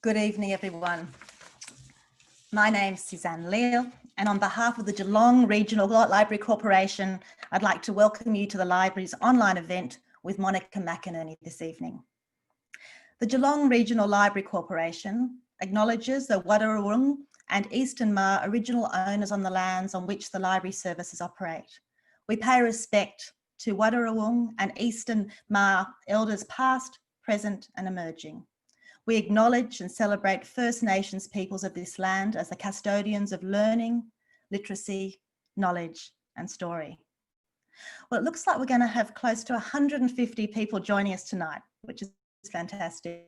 Good evening, everyone. My name's Suzanne Leal, and on behalf of the Geelong Regional Library Corporation, I'd like to welcome you to the library's online event with Monica McInerney this evening. The Geelong Regional Library Corporation acknowledges the Wadawurrung and Eastern Maar original owners on the lands on which the library services operate. We pay respect to Wadawurrung and Eastern Maar elders past, present and emerging. We acknowledge and celebrate First Nations peoples of this land as the custodians of learning, literacy, knowledge and story. Well, it looks like we're going to have close to 150 people joining us tonight, which is fantastic.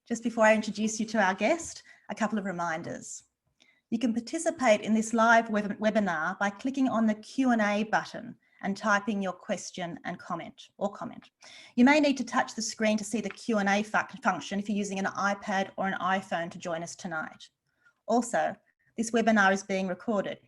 Just before I introduce you to our guest, a couple of reminders. You can participate in this live webinar by clicking on the Q&A button and typing your question and comment. You may need to touch the screen to see the Q&A function if you're using an iPad or an iPhone to join us tonight. Also, this webinar is being recorded,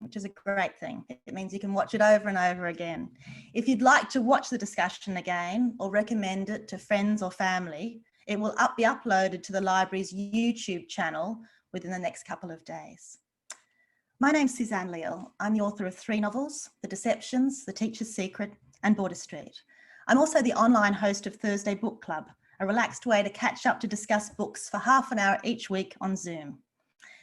which is a great thing. It means you can watch it over and over again. If you'd like to watch the discussion again or recommend it to friends or family, it will be uploaded to the library's YouTube channel within the next couple of days. My name's Suzanne Leal. I'm the author of 3 novels, The Deceptions, The Teacher's Secret and Border Street. I'm also the online host of Thursday Book Club, a relaxed way to catch up to discuss books for half an hour each week on Zoom.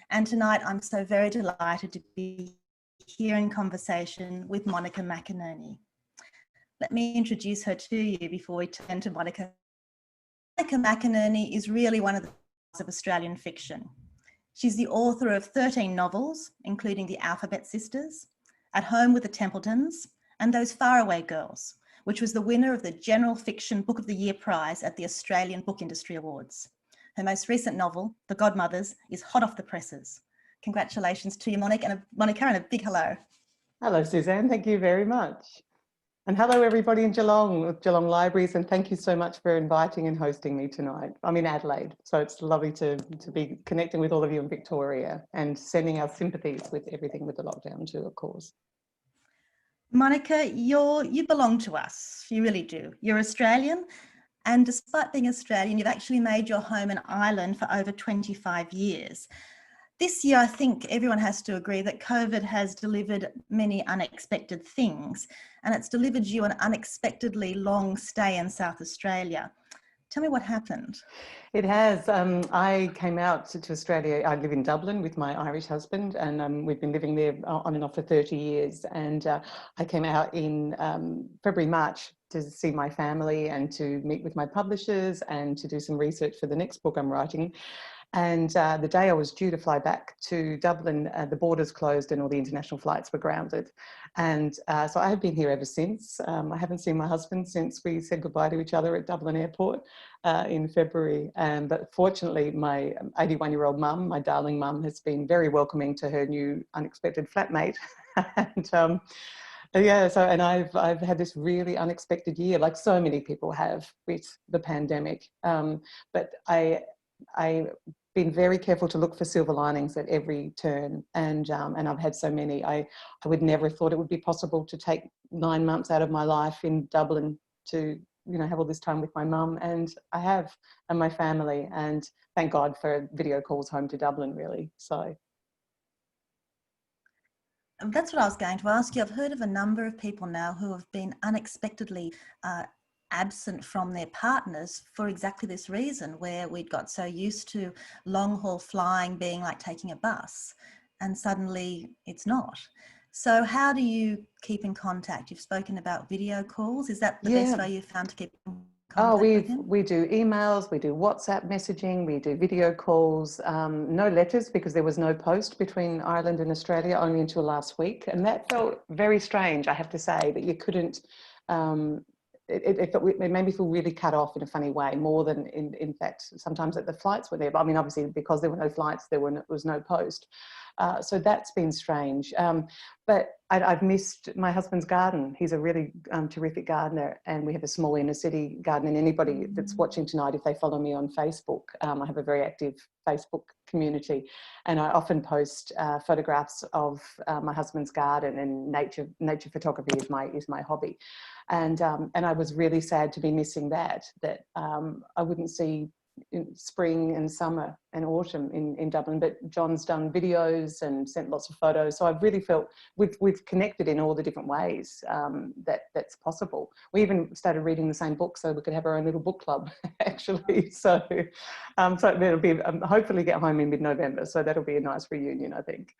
And tonight I'm so very delighted to be here in conversation with Monica McInerney. Let me introduce her to you before we turn to Monica. Monica McInerney is really one of the stars of Australian fiction. She's the author of 13 novels, including The Alphabet Sisters, At Home with the Templetons, and Those Faraday Girls, which was the winner of the General Fiction Book of the Year prize at the Australian Book Industry Awards. Her most recent novel, The Godmothers, is hot off the presses. Congratulations to you, Monica, and a big hello. Hello, Suzanne. Thank you very much. And hello, everybody in Geelong Libraries, and thank you so much for inviting and hosting me tonight. I'm in Adelaide, so it's lovely to be connecting with all of you in Victoria and sending our sympathies with everything with the lockdown too, of course. Monica, you belong to us, you really do. You're Australian, and despite being Australian, you've actually made your home in Ireland for over 25 years. This year, I think everyone has to agree that COVID has delivered many unexpected things, and it's delivered you an unexpectedly long stay in South Australia. Tell me what happened. It has. I came out to Australia. I live in Dublin with my Irish husband, and we've been living there on and off for 30 years. And I came out in February, March to see my family and to meet with my publishers and to do some research for the next book I'm writing. And the day I was due to fly back to Dublin, the borders closed and all the international flights were grounded. And so I have been here ever since. I haven't seen my husband since we said goodbye to each other at Dublin Airport in February. But fortunately, my 81-year-old mum, my darling mum, has been very welcoming to her new unexpected flatmate. And yeah, so, and I've had this really unexpected year, like so many people have with the pandemic. But I've been very careful to look for silver linings at every turn, and I've had so many. I would never have thought it would be possible to take 9 months out of my life in Dublin to, you know, have all this time with my mum, and I have, and my family, and thank God for video calls home to Dublin, really. So that's what I was going to ask you. I've heard of a number of people now who have been unexpectedly absent from their partners for exactly this reason, where we'd got so used to long haul flying being like taking a bus, and suddenly it's not. So how do you keep in contact? You've spoken about video calls. Is that the best way you've found to keep in contact with him? We do emails, we do WhatsApp messaging, we do video calls, no letters because there was no post between Ireland and Australia only until last week. And that felt very strange, I have to say, that you couldn't, it made me feel really cut off in a funny way, more than in fact sometimes that the flights were there. But I mean, obviously because there were no flights, there was no post. So that's been strange. But I've missed my husband's garden. He's a really terrific gardener, and we have a small inner city garden. And anybody that's watching tonight, if they follow me on Facebook, I have a very active Facebook community, and I often post photographs of my husband's garden, and nature photography is my hobby. And I was really sad to be missing that I wouldn't see in spring and summer and autumn in Dublin, but John's done videos and sent lots of photos. So I've really felt we've connected in all the different ways that's possible. We even started reading the same book so we could have our own little book club, actually. So it'll be, hopefully get home in mid-November. So that'll be a nice reunion, I think.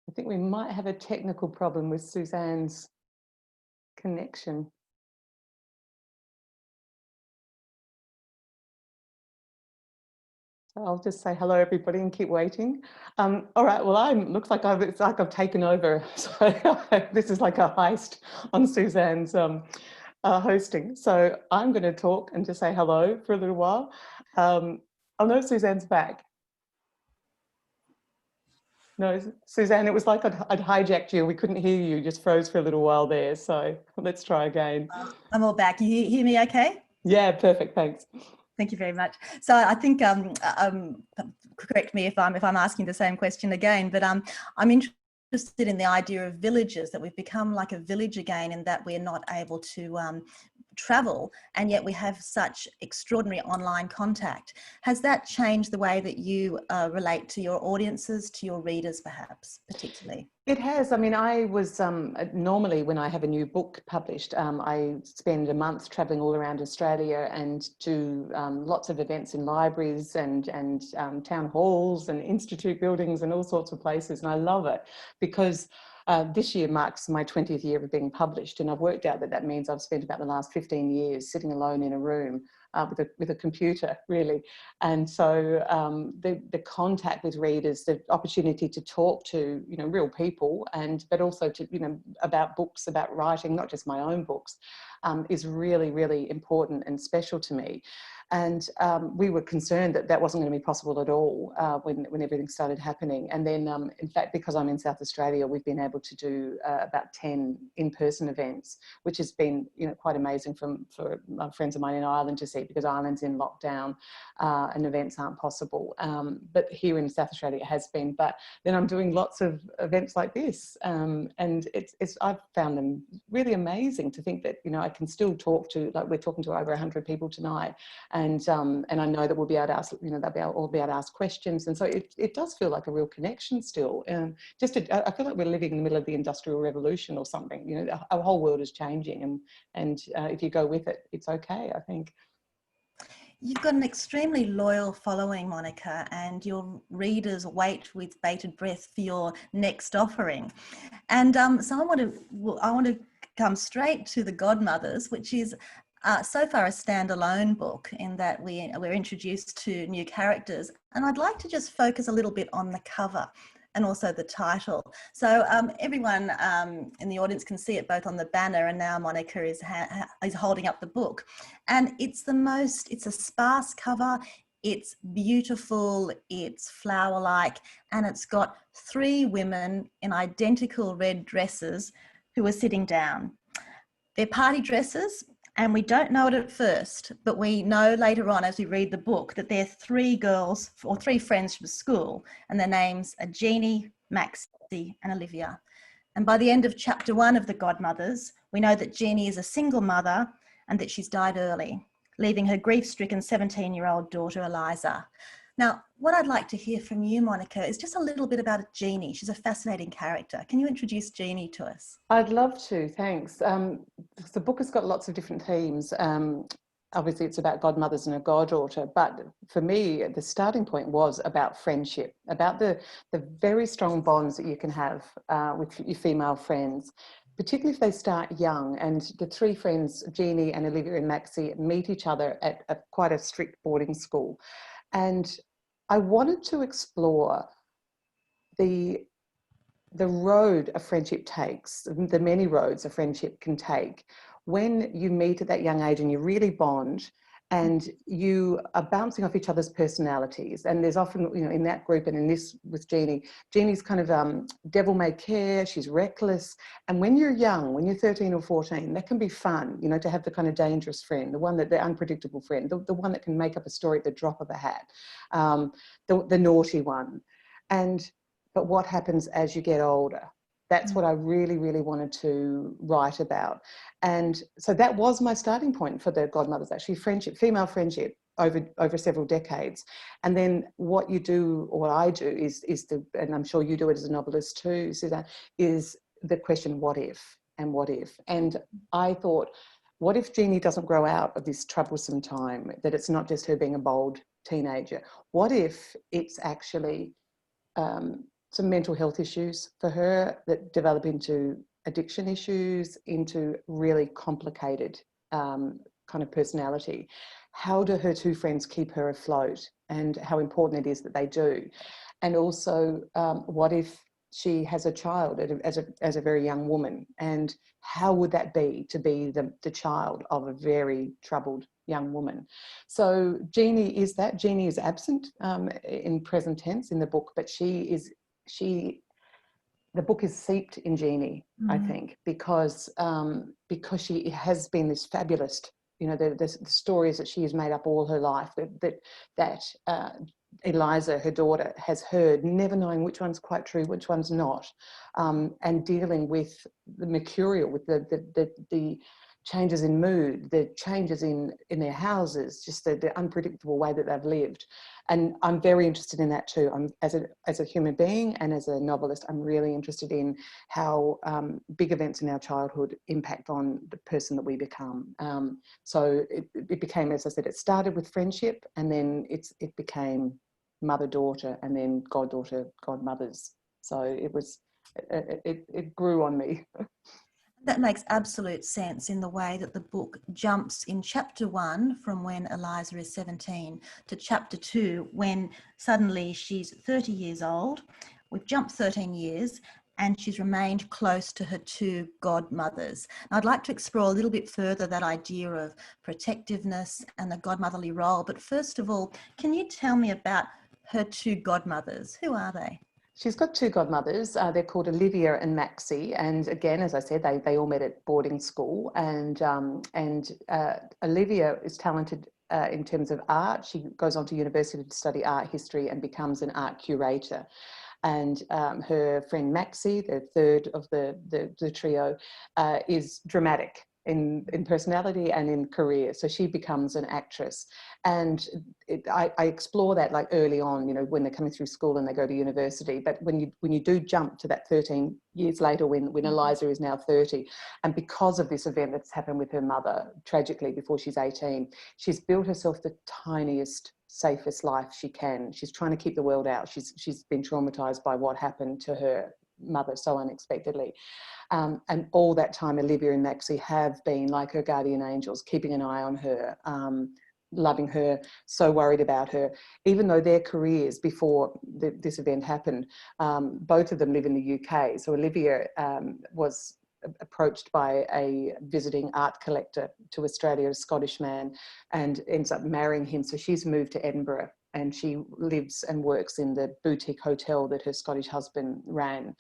I think we might have a technical problem with Suzanne's connection. So I'll just say hello, everybody, and keep waiting. All right, well, looks like it's like I've taken over. So this is like a heist on Suzanne's hosting. So I'm going to talk and just say hello for a little while. Oh no, Suzanne's back. No, Suzanne, it was like I'd hijacked you. We couldn't hear you, just froze for a little while there. So let's try again. I'm all back. You hear me okay? Yeah, perfect. Thanks. Thank you very much. So I think, correct me if I'm asking the same question again, but I'm interested in the idea of villages, that we've become like a village again, in that we're not able to travel, and yet we have such extraordinary online contact. Has that changed the way that you relate to your audiences, to your readers, perhaps, particularly? It has. I mean, I was normally when I have a new book published, I spend a month traveling all around Australia and do lots of events in libraries and town halls and institute buildings and all sorts of places. And I love it because this year marks my 20th year of being published, and I've worked out that means I've spent about the last 15 years sitting alone in a room with a computer, really. And so the contact with readers, the opportunity to talk to, you know, real people, but also to, you know, about books, about writing, not just my own books, is really, really important and special to me. And we were concerned that wasn't going to be possible at all when everything started happening. And then, in fact, because I'm in South Australia, we've been able to do about 10 in-person events, which has been, you know, quite amazing for friends of mine in Ireland to see, because Ireland's in lockdown and events aren't possible. But here in South Australia it has been. But then I'm doing lots of events like this, and I've found them really amazing to think that, you know, I can still talk to, like we're talking to over 100 people tonight. And I know that we'll be able to ask, you know, they'll all be able to ask questions. And so it does feel like a real connection still. I feel like we're living in the middle of the Industrial Revolution or something. You know, our whole world is changing, and if you go with it, it's okay, I think. You've got an extremely loyal following, Monica, and your readers wait with bated breath for your next offering. And so I want to come straight to the Godmothers, which is so far a standalone book, in that we're introduced to new characters. And I'd like to just focus a little bit on the cover and also the title. So everyone in the audience can see it both on the banner, and now Monica is holding up the book. And it's a sparse cover, it's beautiful, it's flower-like, and it's got 3 women in identical red dresses who are sitting down. They're party dresses, and we don't know it at first, but we know later on as we read the book that they're 3 girls or 3 friends from school, and their names are Jeannie, Maxie and Olivia. And by the end of chapter 1 of The Godmothers, we know that Jeannie is a single mother and that she's died early, leaving her grief-stricken 17-year-old daughter Eliza. Now, what I'd like to hear from you, Monica, is just a little bit about Jeannie. She's a fascinating character. Can you introduce Jeannie to us? I'd love to, thanks. The book has got lots of different themes. Obviously, it's about godmothers and a goddaughter, but for me, the starting point was about friendship, about the very strong bonds that you can have with your female friends, particularly if they start young. And the 3 friends, Jeannie and Olivia and Maxie, meet each other at quite a strict boarding school. And I wanted to explore the road a friendship takes, the many roads a friendship can take when you meet at that young age and you really bond, and you are bouncing off each other's personalities. And there's often, you know, in that group and in this with Jeannie's kind of devil-may-care, she's reckless. And when you're young, when you're 13 or 14, that can be fun, you know, to have the kind of dangerous friend, the unpredictable friend, the one that can make up a story at the drop of a hat, the naughty one. But what happens as you get older? That's what I really, really wanted to write about. And so that was my starting point for the Godmothers, actually, friendship, female friendship over several decades. And then what you do, or what I do is and I'm sure you do it as a novelist too, Suzanne, is the question, what if? And what if? And I thought, what if Jeannie doesn't grow out of this troublesome time, that it's not just her being a bold teenager? What if it's actually some mental health issues for her that develop into addiction issues, into really complicated kind of personality? How do her two friends keep her afloat, and how important it is that they do? And also, what if she has a child as a very young woman, and how would that be to be the child of a very troubled young woman? So Jeannie is absent in present tense in the book, but the book is seeped in Jeannie, I think, because she has been this fabulous, you know, the stories that she has made up all her life, that Eliza, her daughter, has heard, never knowing which one's quite true, which one's not, and dealing with the mercurial, with the changes in mood, the changes in their houses, just the unpredictable way that they've lived. And I'm very interested in that too. As a human being and as a novelist, I'm really interested in how big events in our childhood impact on the person that we become. So it became, as I said, it started with friendship, and then it became mother-daughter, and then goddaughter, godmothers. So it grew on me. That makes absolute sense in the way that the book jumps in chapter 1 from when Eliza is 17 to chapter 2 when suddenly she's 30 years old. We've jumped 13 years and she's remained close to her two godmothers. Now, I'd like to explore a little bit further that idea of protectiveness and the godmotherly role. But first of all, can you tell me about her two godmothers? Who are they? She's got two godmothers. They're called Olivia and Maxie. And again, as I said, they all met at boarding school. And Olivia is talented in terms of art. She goes on to university to study art history and becomes an art curator. And her friend Maxie, the third of the trio, is dramatic in personality and in career. So she becomes an actress. And I explore that like early on, you know, when they're coming through school and they go to university. But when you do jump to that 13 years later when Eliza is now 30, and because of this event that's happened with her mother, tragically, before she's 18, she's built herself the tiniest, safest life she can. She's trying to keep the world out. She's been traumatized by what happened to her mother so unexpectedly. And all that time, Olivia and Maxie have been like her guardian angels, keeping an eye on her, loving her, so worried about her. Even though their careers before this event happened, both of them live in the UK. So Olivia was approached by a visiting art collector to Australia, a Scottish man, and ends up marrying him. So she's moved to Edinburgh, and she lives and works in the boutique hotel that her Scottish husband ran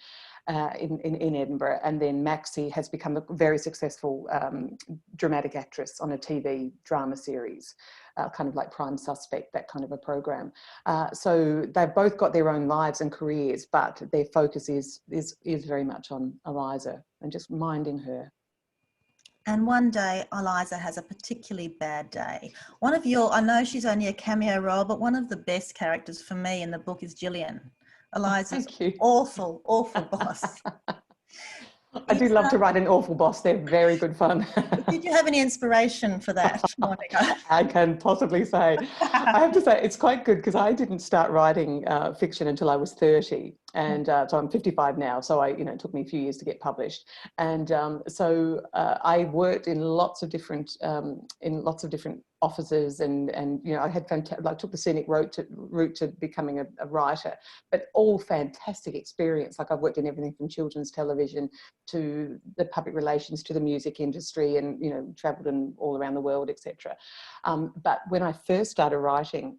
in Edinburgh. And then Maxie has become a very successful dramatic actress on a TV drama series, kind of like Prime Suspect, that kind of a program. So they've both got their own lives and careers, but their focus is very much on Eliza and just minding her. And one day, Eliza has a particularly bad day. One of your, I know she's only a cameo role, but one of the best characters for me in the book is Gillian, Eliza's awful, awful boss. I do love to write an awful boss. They're very good fun. Did you have any inspiration for that, Monica? I can possibly say. I have to say, it's quite good because I didn't start writing fiction until I was 30. And so I'm 55 now. So it took me a few years to get published. And so I worked in lots of different offices, and you know, I had like took the scenic route to becoming a writer, but all fantastic experience. Like I've worked in everything from children's television to the public relations to the music industry, and you know, travelled all around the world, etc. But when I first started writing,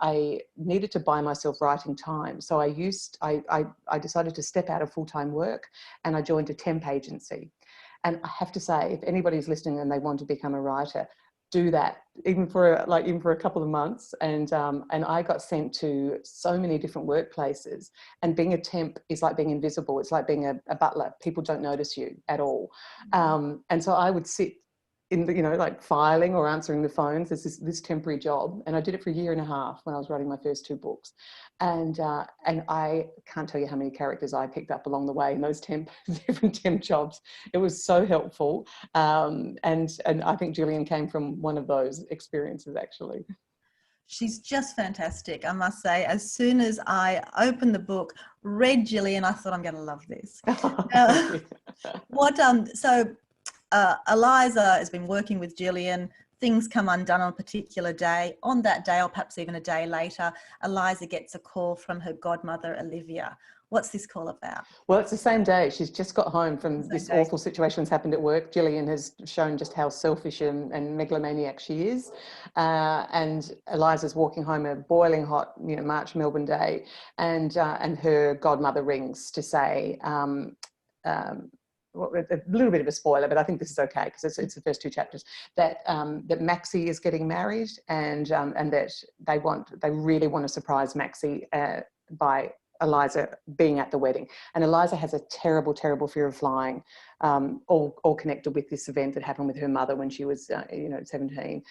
I needed to buy myself writing time, so I decided to step out of full-time work, and I joined a temp agency. And I have to say, if anybody's listening and they want to become a writer, do that, even for a couple of months. And I got sent to so many different workplaces. And being a temp is like being invisible. It's like being a butler. People don't notice you at all. And so I would sit in the, you know, like filing or answering the phones. There's this temporary job, and I did it for 1.5 years when I was writing my first 2 books. And I can't tell you how many characters I picked up along the way in those different temp jobs. It was so helpful. And I think Gillian came from one of those experiences, actually. She's just fantastic, I must say. As soon as I opened the book, read Gillian, I thought, I'm going to love this. Eliza has been working with Gillian. Things come undone on a particular day. On that day, or perhaps even a day later, Eliza gets a call from her godmother, Olivia. What's this call about? Well, it's the same day. She's just got home from this awful situation that's happened at work. Gillian has shown just how selfish and megalomaniac she is. And Eliza's walking home a boiling hot, you know, March Melbourne day, and her godmother rings to say, well, a little bit of a spoiler, but I think this is okay because it's the first 2 chapters, that Maxie is getting married, and that they really want to surprise Maxie by Eliza being at the wedding. And Eliza has a terrible, terrible fear of flying, all connected with this event that happened with her mother when she was 17.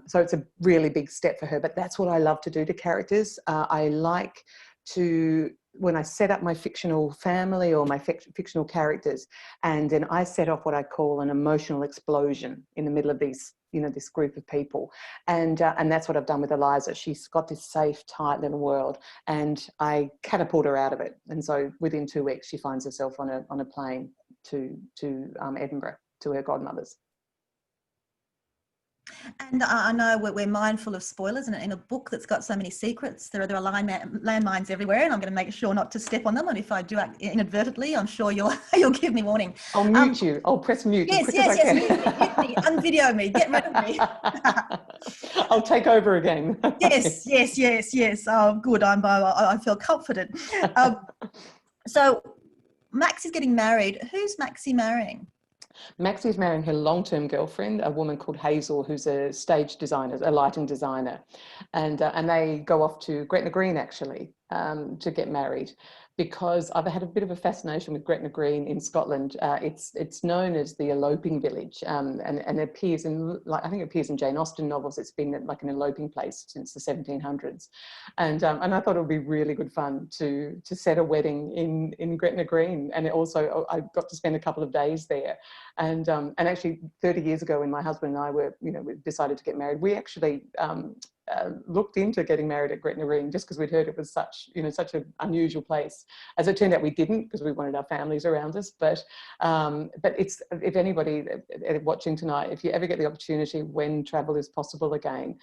So it's a really big step for her, but that's what I love to do to characters. I like to, when I set up my fictional family or my fictional characters, and then I set off what I call an emotional explosion in the middle of these, you know, this group of people. And that's what I've done with Eliza. She's got this safe, tight little world, and I catapult her out of it. And so within 2 weeks, she finds herself on a plane to Edinburgh, to her godmother's. And I know we're mindful of spoilers, and in a book that's got so many secrets, there are landmines everywhere, and I'm going to make sure not to step on them. And if I do act inadvertently, I'm sure you'll give me warning. I'll mute you. I'll press mute. Yes, mute me, unvideo me, get rid of me. I'll take over again. Yes. Oh, good. I feel confident. So Maxie's getting married. Who's Maxie marrying? Maxie's marrying her long-term girlfriend, a woman called Hazel, who's a stage designer, a lighting designer, and they go off to Gretna Green actually to get married, because I've had a bit of a fascination with Gretna Green in Scotland. It's known as the eloping village, and it appears in, I think it appears in Jane Austen novels. It's been like an eloping place since the 1700s, and I thought it would be really good fun to set a wedding in Gretna Green. And also I got to spend a couple of days there, and actually 30 years ago when my husband and I we decided to get married, we actually looked into getting married at Gretna Green just because we'd heard it was such an unusual place. As it turned out, we didn't, because we wanted our families around us. But it's, if anybody watching tonight, if you ever get the opportunity when travel is possible again,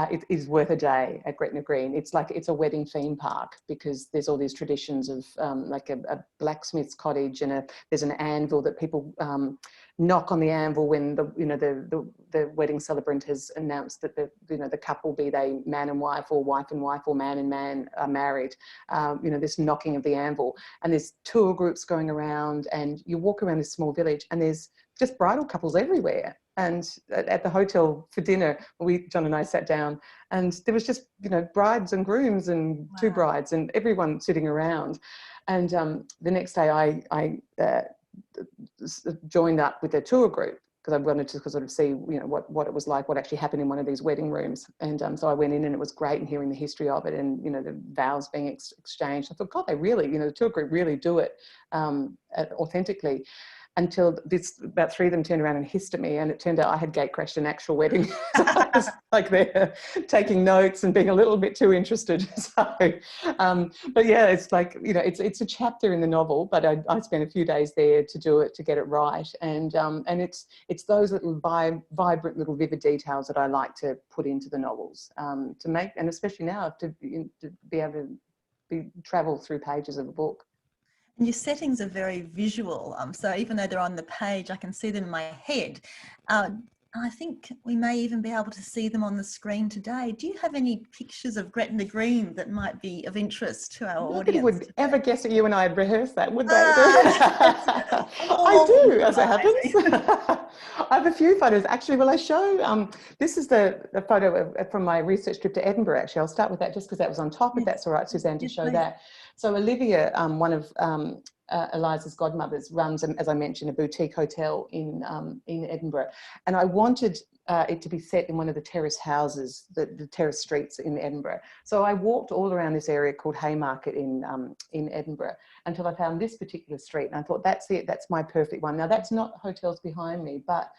it is worth a day at Gretna Green. It's a wedding theme park, because there's all these traditions of like a blacksmith's cottage, and there's an anvil that people knock on the anvil when the wedding celebrant has announced that the couple, be they man and wife or man and man, are married. This knocking of the anvil, and there's tour groups going around, and you walk around this small village and there's just bridal couples everywhere. And at the hotel for dinner, John and I sat down, and there was just brides and grooms and wow, 2 brides and everyone sitting around. And the next day I joined up with a tour group, because I wanted to sort of see what it was like, what actually happened in one of these wedding rooms. And so I went in, and it was great, and hearing the history of it, and the vows being exchanged. I thought, God, they really, the tour group really do it authentically. until about 3 of them turned around and hissed at me, and it turned out I had gate crashed an actual wedding. So I was like there taking notes and being a little bit too interested. So, but yeah, it's like, you know, it's a chapter in the novel, but I spent a few days there to do it, to get it right. And it's those little vibrant little vivid details that I like to put into the novels, to make, and especially now to be able to travel through pages of a book. And your settings are very visual. So even though they're on the page, I can see them in my head. I think we may even be able to see them on the screen today. Do you have any pictures of Gretna Green that might be of interest to our audience? Nobody would today? ever guess that you and I had rehearsed that, would they? I do, as it happens. I have a few photos. Actually, will I show? This is the photo from my research trip to Edinburgh, actually. I'll start with that just because that was on top, if that's all right, Suzanne, to show that. So Olivia, one of Eliza's godmothers, runs, as I mentioned, a boutique hotel in Edinburgh. And I wanted it to be set in one of the terrace houses, the terrace streets in Edinburgh. So I walked all around this area called Haymarket in Edinburgh until I found this particular street. And I thought, that's it, that's my perfect one. Now, that's not hotels behind me, but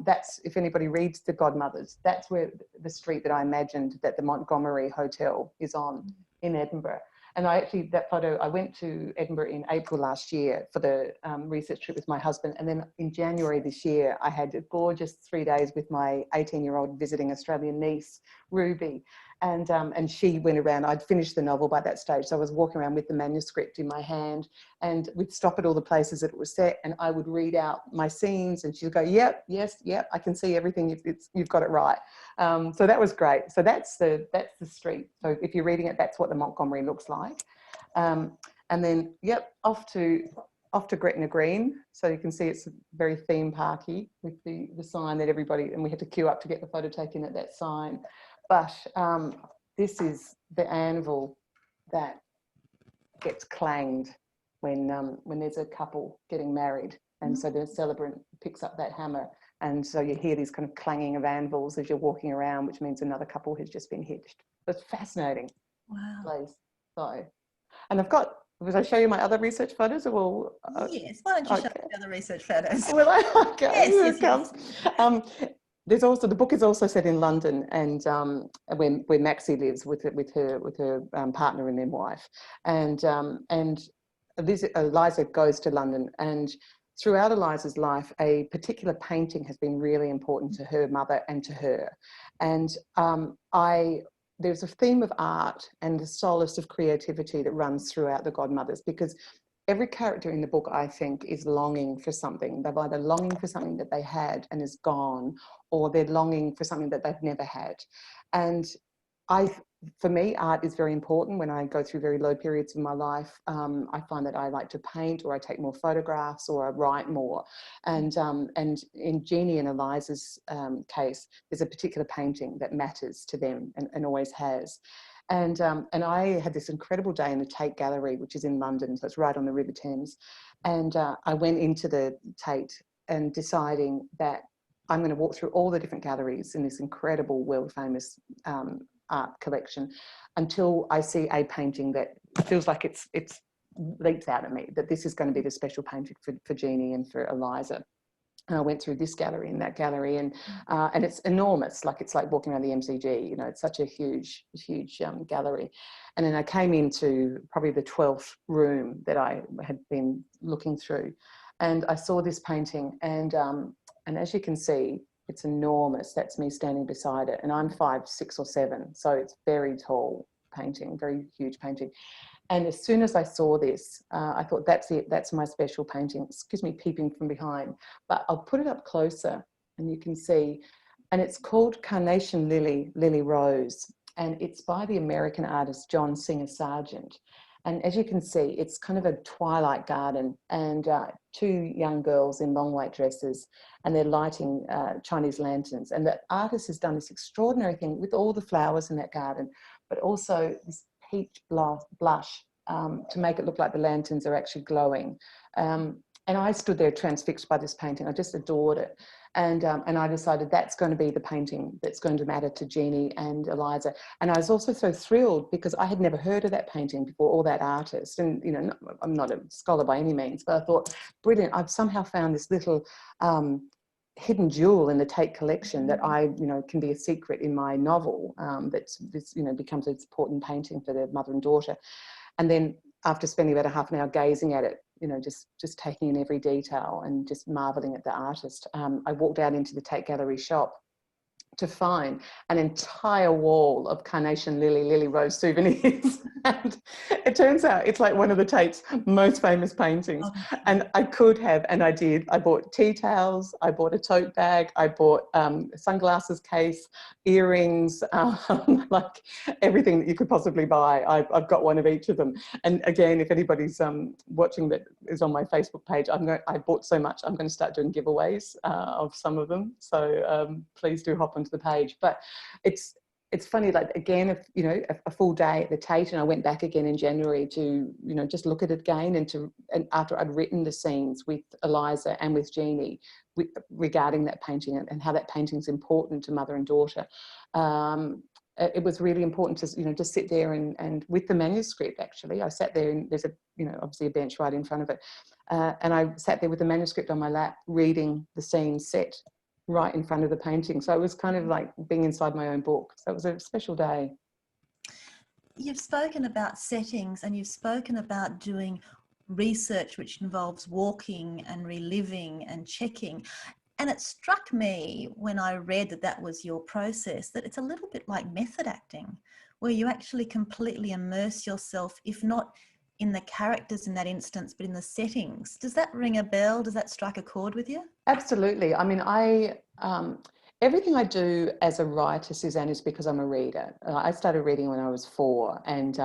that's, if anybody reads The Godmothers, that's where the street that I imagined that the Montgomery Hotel is on in Edinburgh. And I actually, that photo, I went to Edinburgh in April last year for the research trip with my husband. And then in January this year, I had a gorgeous 3 days with my 18-year-old visiting Australian niece, Ruby. And she went around, I'd finished the novel by that stage. So I was walking around with the manuscript in my hand, and we'd stop at all the places that it was set, and I would read out my scenes, and she'd go, yep, yes, yep, I can see everything, you've got it right. So that was great. So that's the street. So if you're reading it, that's what the Montgomery looks like. And then, yep, off to Gretna Green. So you can see it's very theme parky with the sign that everybody, and we had to queue up to get the photo taken at that sign. But this is the anvil that gets clanged when there's a couple getting married. And so the celebrant picks up that hammer. And so you hear these kind of clanging of anvils as you're walking around, which means another couple has just been hitched. It's fascinating. Wow. Place. So, and I've got, was I show you my other research photos? Or will, yes, why don't you show the other research photos? Will I? Okay, yes, here yes, it comes. Yes. There's also, the book is also set in London, and where Maxie lives with her partner and then wife, and Eliza goes to London, and throughout Eliza's life, a particular painting has been really important to her mother and to her, and there's a theme of art and the solace of creativity that runs throughout the Godmothers, because every character in the book, I think, is longing for something. They're either longing for something that they had and is gone, or they're longing for something that they've never had. And for me, art is very important. When I go through very low periods of my life, I find that I like to paint, or I take more photographs, or I write more. And in Jeannie and Eliza's case, there's a particular painting that matters to them and always has. And I had this incredible day in the Tate Gallery, which is in London, so it's right on the River Thames. And I went into the Tate and deciding that I'm going to walk through all the different galleries in this incredible, world-famous art collection until I see a painting that feels like it's leaps out at me, that this is going to be the special painting for Jeannie and for Eliza. And I went through this gallery and that gallery, and it's enormous. Like, it's like walking around the MCG, you know, it's such a huge gallery. And then I came into probably the 12th room that I had been looking through, and I saw this painting, and as you can see, it's enormous. That's me standing beside it, and I'm 5, 6 or 7, so it's very tall painting, very huge painting. And as soon as I saw this, I thought, that's it, that's my special painting. Excuse me, peeping from behind. But I'll put it up closer and you can see, and it's called Carnation Lily, Lily Rose. And it's by the American artist, John Singer Sargent. And as you can see, it's kind of a twilight garden, and 2 young girls in long white dresses, and they're lighting Chinese lanterns. And the artist has done this extraordinary thing with all the flowers in that garden, but also this peach blush to make it look like the lanterns are actually glowing. And I stood there transfixed by this painting. I just adored it. And I decided that's going to be the painting that's going to matter to Jeannie and Eliza. And I was also so thrilled because I had never heard of that painting before, or that artist. And, you know, I'm not a scholar by any means, but I thought, brilliant, I've somehow found this little hidden jewel in the Tate collection that I, you know, can be a secret in my novel that's, you know, becomes an important painting for the mother and daughter. And then after spending about a half an hour gazing at it, you know, just taking in every detail and just marveling at the artist, I walked out into the Tate Gallery shop to find an entire wall of carnation, lily rose souvenirs. And it turns out it's like one of the Tate's most famous paintings. And I could have, and I did. I bought tea towels, I bought a tote bag, I bought a sunglasses case, earrings, like everything that you could possibly buy. I've got one of each of them. And again, if anybody's watching that is on my Facebook page, I bought so much, I'm going to start doing giveaways of some of them. So please do hop onto the page. But it's funny, like, again, if you know, a full day at the Tate, and I went back again in January to, you know, just look at it again, and after I'd written the scenes with Eliza and with Jeannie regarding that painting and how that painting's important to mother and daughter, it was really important to, you know, just sit there and with the manuscript, actually, I sat there, and there's a, you know, obviously a bench right in front of it, and I sat there with the manuscript on my lap, reading the scene set right in front of the painting. So it was kind of like being inside my own book. So it was a special day. You've spoken about settings, and you've spoken about doing research which involves walking and reliving and checking. And it struck me when I read that that was your process, that it's a little bit like method acting, where you actually completely immerse yourself, if not in the characters in that instance, but in the settings. Does that ring a bell? Does that strike a chord with you? Absolutely. I mean, everything I do as a writer, Suzanne, is because I'm a reader. I started reading when I was 4, and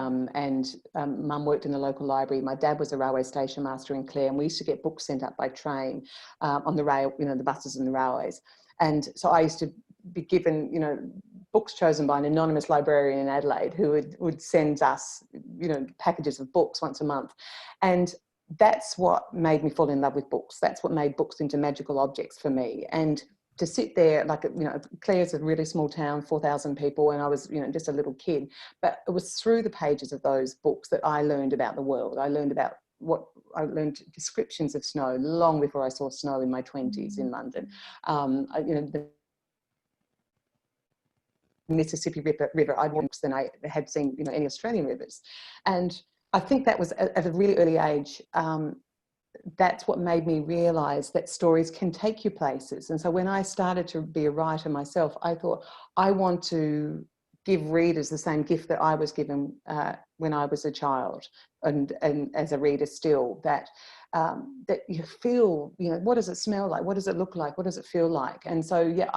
Mum worked in the local library. My dad was a railway station master in Clare, and we used to get books sent up by train on the rail, you know, the buses and the railways. And so I used to be given, you know, books chosen by an anonymous librarian in Adelaide who would send us, you know, packages of books once a month. And that's what made me fall in love with books. That's what made books into magical objects for me. And to sit there, like, you know, Clare's a really small town, 4,000 people, and I was, you know, just a little kid. But it was through the pages of those books that I learned about the world. I learned descriptions of snow long before I saw snow in my 20s in London. You know, the Mississippi River, I'd more books than I had seen, you know, any Australian rivers. And I think that was at a really early age. That's what made me realise that stories can take you places. And so when I started to be a writer myself, I thought, I want to give readers the same gift that I was given when I was a child, and as a reader still, that you feel, you know, what does it smell like? What does it look like? What does it feel like? And so, yeah,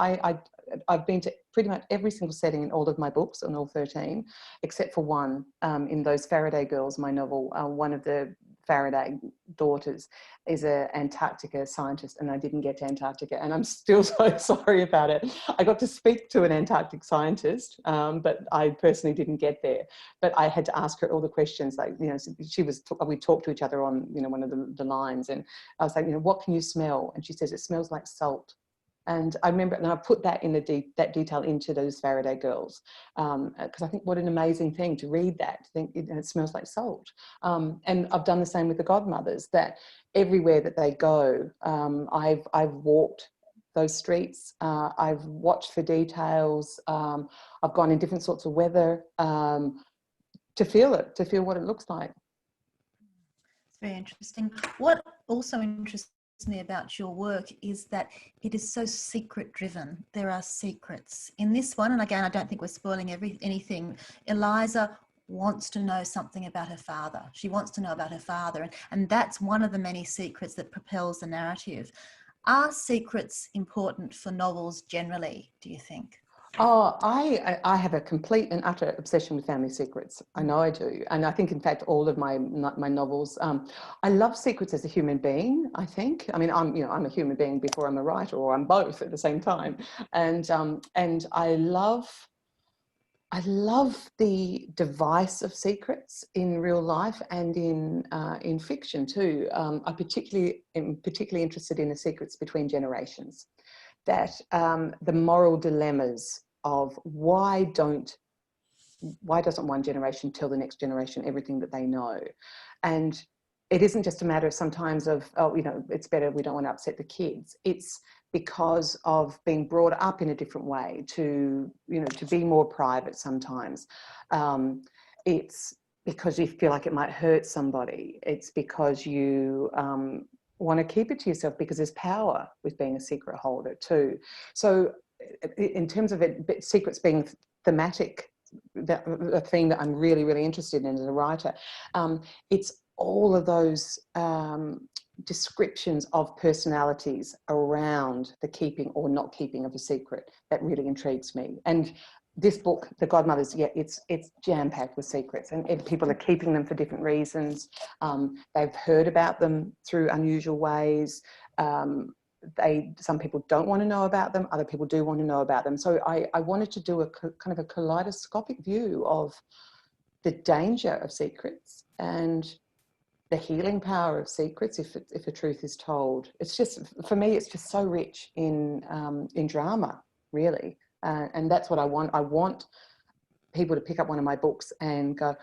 I've been to pretty much every single setting in all of my books, on all 13, except for one, in Those Faraday Girls, my novel. One of the Faraday daughters is an Antarctica scientist, and I didn't get to Antarctica, and I'm still so sorry about it. I got to speak to an Antarctic scientist, but I personally didn't get there. But I had to ask her all the questions, like, you know, we talked to each other on, you know, one of the lines, and I was like, you know, what can you smell? And she says, it smells like salt. And I remember, and I put that in that detail into Those Faraday Girls, because I think what an amazing thing to read that, to think it smells like salt. And I've done the same with the Godmothers, that everywhere that they go, I've walked those streets, I've watched for details, I've gone in different sorts of weather to feel what it looks like. It's very interesting. What also interests me about your work is that it is so secret driven. There are secrets in this one, and again, I don't think we're spoiling anything. Eliza wants to know something about her father. She wants to know about her father, and that's one of the many secrets that propels the narrative. Are secrets important for novels generally, do you think? Oh, I have a complete and utter obsession with family secrets. I know I do. And I think, in fact, all of my novels, I love secrets as a human being, I think. I mean, I'm a human being before I'm a writer, or I'm both at the same time. And I love the device of secrets in real life and in fiction too. I'm particularly interested in the secrets between generations. that the moral dilemmas of why doesn't one generation tell the next generation everything that they know? And it isn't just a matter sometimes of, oh, you know, it's better, we don't want to upset the kids. It's because of being brought up in a different way to, you know, to be more private sometimes. It's because you feel like it might hurt somebody. It's because you want to keep it to yourself because there's power with being a secret holder too. So in terms of it, secrets being thematic, the theme that I'm really, really interested in as a writer, it's all of those descriptions of personalities around the keeping or not keeping of a secret that really intrigues me. And this book, The Godmothers, yeah, it's jam-packed with secrets, and people are keeping them for different reasons. They've heard about them through unusual ways. Some people don't want to know about them, other people do want to know about them. So I wanted to do a kind of a kaleidoscopic view of the danger of secrets and the healing power of secrets if a truth is told. It's just, for me, it's just so rich in drama, really. And that's what I want. I want people to pick up one of my books and go,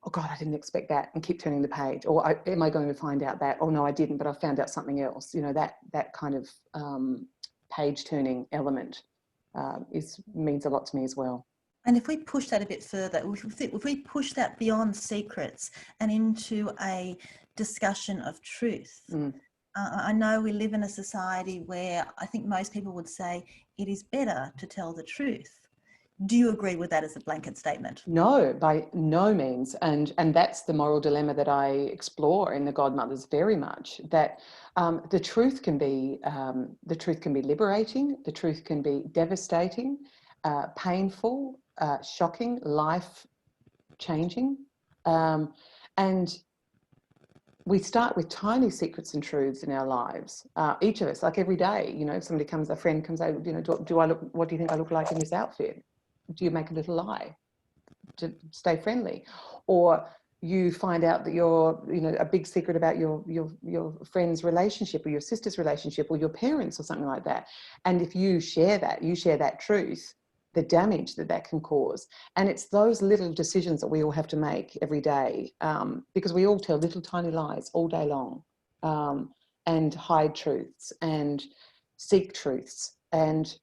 oh God, I didn't expect that, and keep turning the page. Or am I going to find out that? Oh no, I didn't, but I found out something else. You know, that kind of page turning element means a lot to me as well. And if we push that a bit further, if we push that beyond secrets and into a discussion of truth, I know we live in a society where I think most people would say it is better to tell the truth. Do you agree with that as a blanket statement? No, by no means. And that's the moral dilemma that I explore in The Godmothers very much, that the truth can be liberating, the truth can be devastating, painful, shocking, life-changing. And we start with tiny secrets and truths in our lives. Each of us, like every day, you know, if somebody a friend comes over, you know, what do you think I look like in this outfit? Do you make a little lie to stay friendly? Or you find out that you're, you know, a big secret about your friend's relationship or your sister's relationship or your parents or something like that. And if you share that truth, the damage that can cause. And it's those little decisions that we all have to make every day, because we all tell little tiny lies all day long, and hide truths and seek truths. And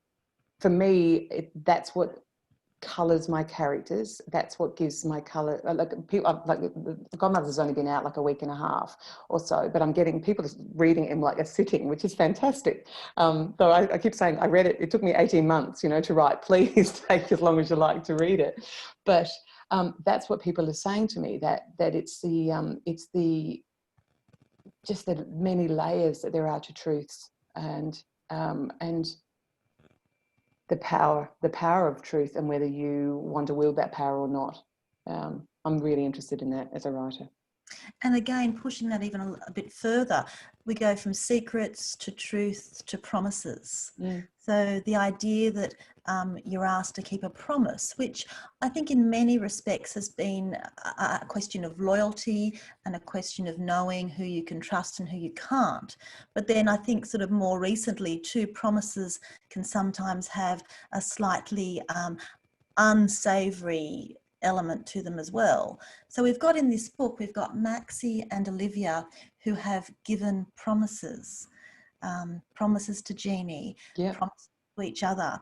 for me, that's what colors my characters. That's what gives my color. Like The Godmother's has only been out like a week and a half or so, but I'm getting people reading it in like a sitting, which is fantastic. So I keep saying I read it. It took me 18 months, you know, to write. Please take as long as you like to read it. But that's what people are saying to me, that it's the just the many layers that there are to truths, and the power of truth, and whether you want to wield that power or not. I'm really interested in that as a writer. And again, pushing that even a bit further, we go from secrets to truth to promises. So the idea that you're asked to keep a promise, which I think in many respects has been a question of loyalty and a question of knowing who you can trust and who you can't. But then I think sort of more recently too, promises can sometimes have a slightly unsavory element to them as well. So we've got in this book, we've got Maxie and Olivia who have given promises, promises to Jeannie, promises to each other.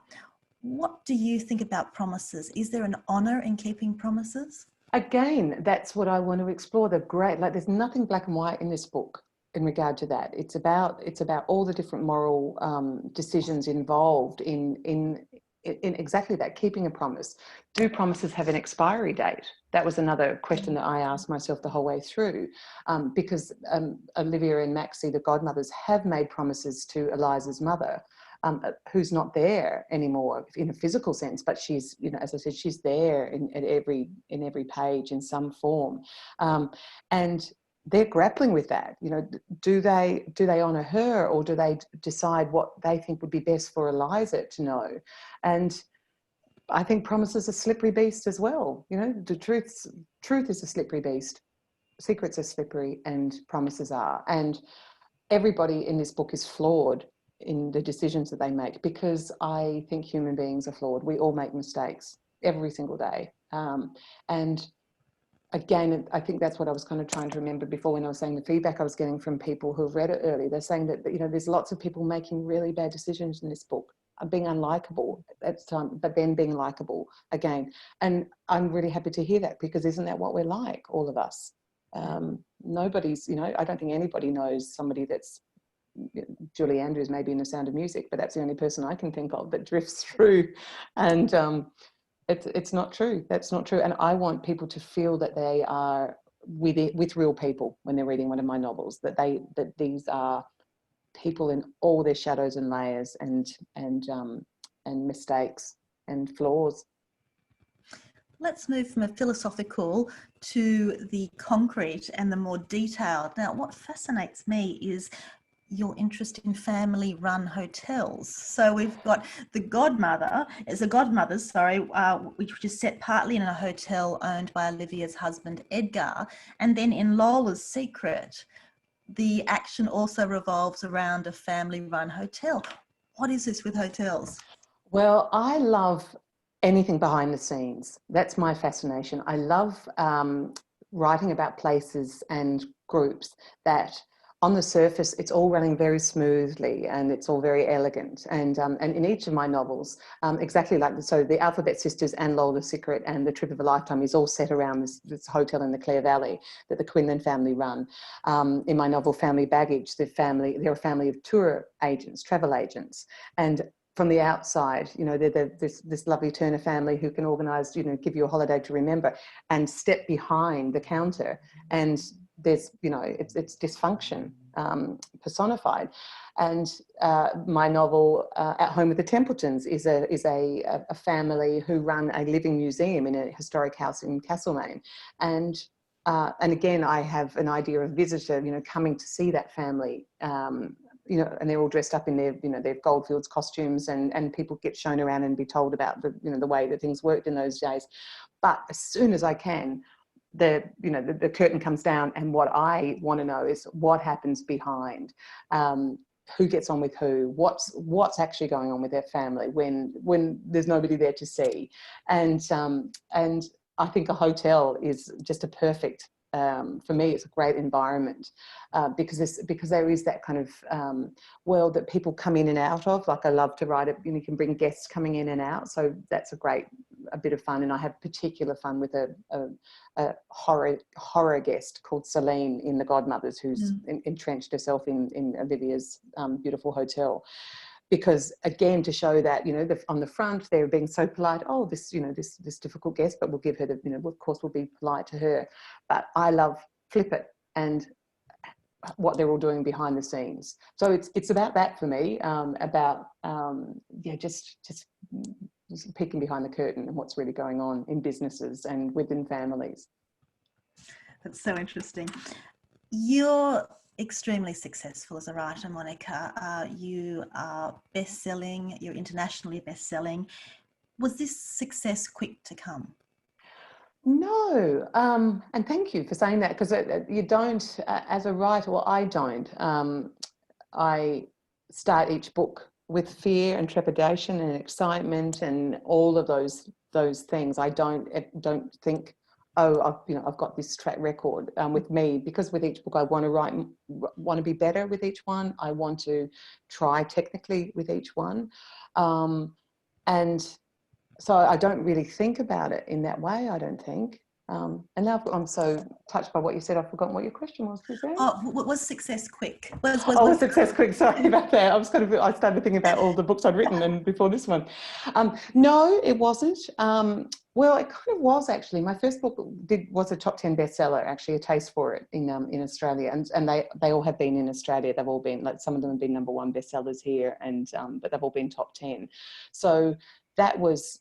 What do you think about promises? Is there an honour in keeping promises? Again, that's what I want to explore. There's nothing black and white in this book in regard to that. It's about all the different moral decisions involved in exactly that, keeping a promise. Do promises have an expiry date? That was another question that I asked myself the whole way through, because Olivia and Maxie, the Godmothers, have made promises to Eliza's mother, who's not there anymore in a physical sense, but she's, you know, as I said, she's there in every page in some form, and they're grappling with that. You know, do they honour her, or do they decide what they think would be best for Eliza to know? And I think promises are a slippery beast as well. You know, the truth is a slippery beast. Secrets are slippery, and promises are. And everybody in this book is flawed. in the decisions that they make, because I think human beings are flawed. We all make mistakes every single day. And again, I think that's what I was kind of trying to remember before when I was saying the feedback I was getting from people who've read it early. They're saying that, you know, there's lots of people making really bad decisions in this book, being unlikable at time, but then being likable again. And I'm really happy to hear that, because isn't that what we're like, all of us? Nobody's, you know, I don't think anybody knows somebody that's, Julie Andrews maybe in The Sound of Music, but that's the only person I can think of that drifts through. And it's not true. That's not true. And I want people to feel that they are with real people when they're reading one of my novels, that these are people in all their shadows and layers and mistakes and flaws. Let's move from a philosophical to the concrete and the more detailed. Now, what fascinates me is your interest in family-run hotels. So we've got Godmothers, which is set partly in a hotel owned by Olivia's husband, Edgar. And then in Lola's Secret, the action also revolves around a family-run hotel. What is this with hotels? Well, I love anything behind the scenes. That's my fascination. I love writing about places and groups that on the surface, it's all running very smoothly and it's all very elegant. And in each of my novels, exactly like, so the Alphabet Sisters and Lola's Secret and The Trip of a Lifetime is all set around this hotel in the Clare Valley that the Quinlan family run. In my novel Family Baggage, they're a family of tour agents, travel agents. And from the outside, you know, they're this lovely Turner family who can organise, you know, give you a holiday to remember, and step behind the counter and there's, you know, it's dysfunction personified. And my novel At Home with the Templetons is a family who run a living museum in a historic house in Castlemaine. And again, I have an idea of visitor, you know, coming to see that family, you know, and they're all dressed up in their, you know, their Goldfields costumes, and people get shown around and be told about the, you know, the way that things worked in those days. But as soon as I can, the curtain comes down, and what I want to know is what happens behind, who gets on with who, what's actually going on with their family when there's nobody there to see. And I think a hotel is just a perfect, for me, it's a great environment because there is that kind of world that people come in and out of. Like I love to write it, you can bring guests coming in and out, so that's a bit of fun. And I have particular fun with a horror guest called Celine in The Godmothers, who's entrenched herself in Olivia's beautiful hotel. Because again, to show that, you know, on the front they're being so polite. Oh, this, you know, this difficult guest, but we'll give her the, you know, of course we'll be polite to her. But I love flip it and what they're all doing behind the scenes. So it's about that for me. Just peeking behind the curtain and what's really going on in businesses and within families. That's so interesting. You're extremely successful as a writer, Monica. You are best-selling, you're internationally best-selling. Was this success quick to come? No, and thank you for saying that, because you don't, as a writer, well, I don't. I start each book with fear and trepidation and excitement and all of those things. I don't think, oh, I've got this track record with me, because with each book I want to be better with each one. I want to try technically with each one, and so I don't really think about it in that way, I don't think. And now I'm so touched by what you said, I've forgotten what your question was, Suzanne. Oh, was success quick? Was success quick? Sorry about that. I started thinking about all the books I'd written and before this one. No, it wasn't. Well, it kind of was actually. My first book was a top 10 bestseller, actually, A Taste for It in Australia, and they all have been in Australia. They've all been, like, some of them have been #1 bestsellers here, and but they've all been top 10. So that was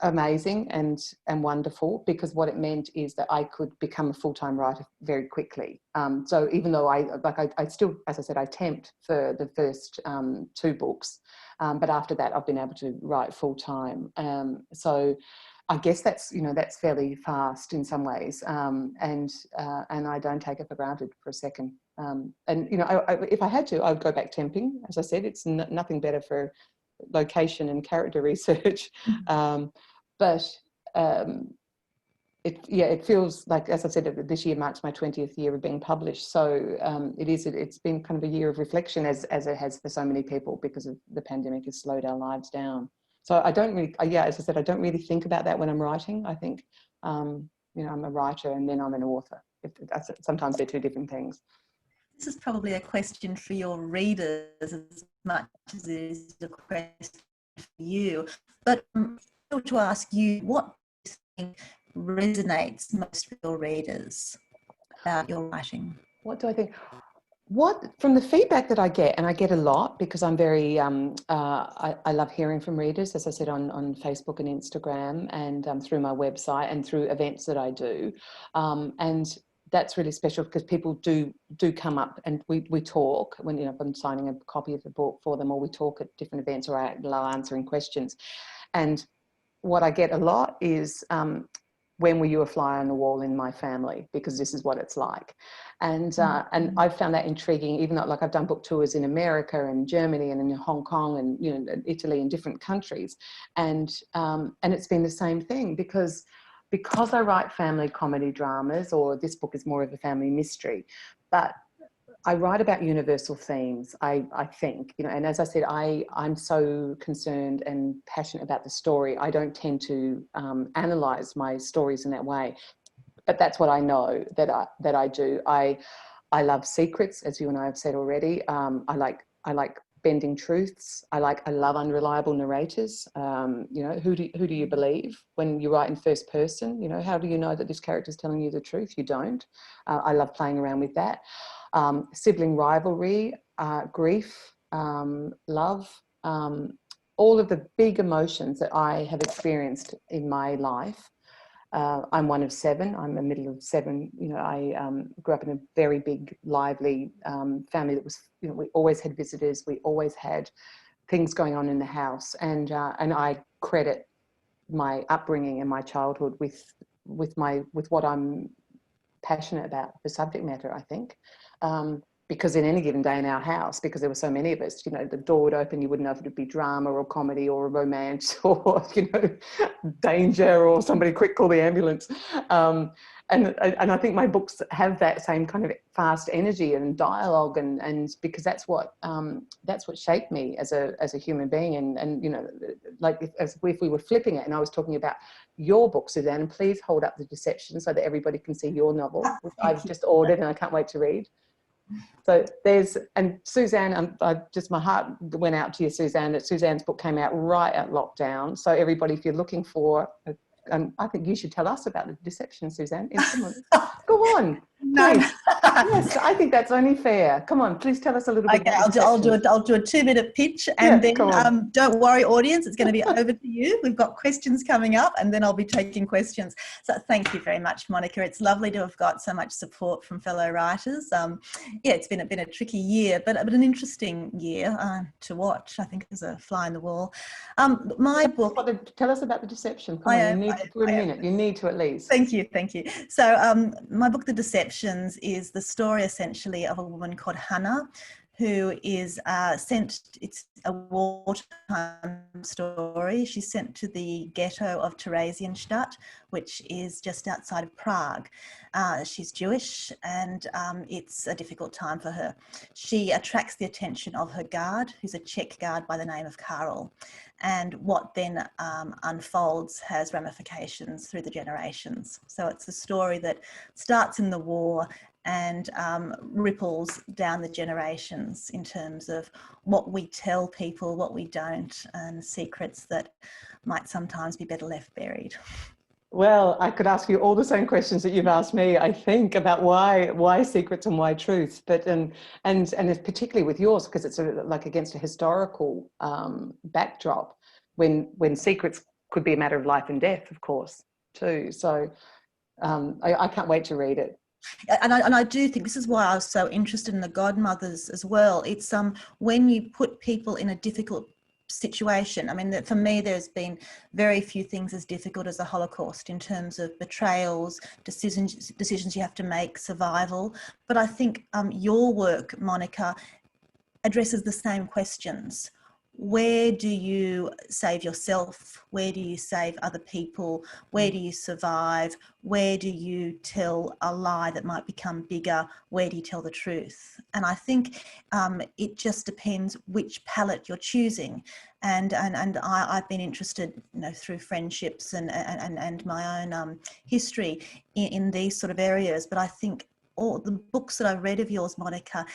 amazing and wonderful, because what it meant is that I could become a full-time writer very quickly. So even though I still, as I said, I temped for the first 2 books, but after that I've been able to write full-time. So I guess that's fairly fast in some ways, and I don't take it for granted for a second. And, you know, if I had to, I would go back temping. As I said, it's nothing better for location and character research. But it feels like, as I said, this year marks my 20th year of being published. So it's been kind of a year of reflection, as it has for so many people, because of the pandemic has slowed our lives down. So I don't really, as I said, I don't really think about that when I'm writing. I think, you know, I'm a writer and then I'm an author. Sometimes they're two different things. This is probably a question for your readers as much as it is a question for you. But to ask you, what do you think resonates most with your readers about your writing? What do I think? From the feedback that I get, and I get a lot because I'm very, I love hearing from readers, as I said, on Facebook and Instagram, and through my website and through events that I do. And that's really special because people do come up and we talk when, you know, if I'm signing a copy of the book for them, or we talk at different events, or I'm answering questions. And what I get a lot is, when were you a fly on the wall in my family? Because this is what it's like. And I've found that intriguing, even though, like, I've done book tours in America and Germany and in Hong Kong and, you know, Italy and different countries. And it's been the same thing because I write family comedy dramas, or this book is more of a family mystery, but I write about universal themes, I think, you know, and as I said, I'm so concerned and passionate about the story. I don't tend to analyse my stories in that way, but that's what I know that I do. I love secrets, as you and I have said already. I like bending truths. I love unreliable narrators. You know, who do you believe when you write in first person? You know, how do you know that this character is telling you the truth? You don't. I love playing around with that. Sibling rivalry, grief, love, all of the big emotions that I have experienced in my life. I'm one of 7. I'm the middle of 7. You know, I grew up in a very big, lively family that was, you know, we always had visitors. We always had things going on in the house. And I credit my upbringing and my childhood with what I'm passionate about, the subject matter, I think. Because in any given day in our house, because there were so many of us, you know, the door would open, you wouldn't know if it would be drama or comedy or romance or, you know, danger or somebody quick call the ambulance. And I think my books have that same kind of fast energy and dialogue, and because that's what shaped me as a human being. And you know, like if we were flipping it and I was talking about your book, Suzanne, and please hold up The Deception so that everybody can see your novel, which I've just ordered and I can't wait to read. So and Suzanne, my heart went out to you, Suzanne, that Suzanne's book came out right at lockdown. So everybody, if you're looking for, I think you should tell us about The Deception, Suzanne. Go on, please. Yes, I think that's only fair. Come on, please tell us a little bit. Okay, I'll do a 2-minute pitch, and then don't worry, audience, it's going to be over to you. We've got questions coming up, and then I'll be taking questions. So thank you very much, Monica. It's lovely to have got so much support from fellow writers. Yeah, it's been a tricky year, but an interesting year to watch. I think as a fly in the wall. My book. Tell us about The Deception. Come on, you need for a minute. You need to at least. Thank you. So my book, The Deceptions, is the story essentially of a woman called Hannah, who is it's a wartime story. She's sent to the ghetto of Theresienstadt, which is just outside of Prague. She's Jewish, and it's a difficult time for her. She attracts the attention of her guard, who's a Czech guard by the name of Karol. And what then unfolds has ramifications through the generations. So it's a story that starts in the war and ripples down the generations in terms of what we tell people, what we don't, and secrets that might sometimes be better left buried. Well, I could ask you all the same questions that you've asked me, I think, about why secrets and why truth, but and particularly with yours, because it's sort of like against a historical backdrop, when secrets could be a matter of life and death, of course, too. So I can't wait to read it. And I do think this is why I was so interested in the Godmothers as well. It's when you put people in a difficult situation. I mean, for me, there's been very few things as difficult as the Holocaust in terms of betrayals, decisions you have to make, survival. But I think your work, Monica, addresses the same questions. Where do you save yourself? Where do you save other people? Where do you survive? Where do you tell a lie that might become bigger? Where do you tell the truth? And I think it just depends which palette you're choosing. And I've been interested, through friendships and my own history in these sort of areas. But I think all the books that I've read of yours, Monica,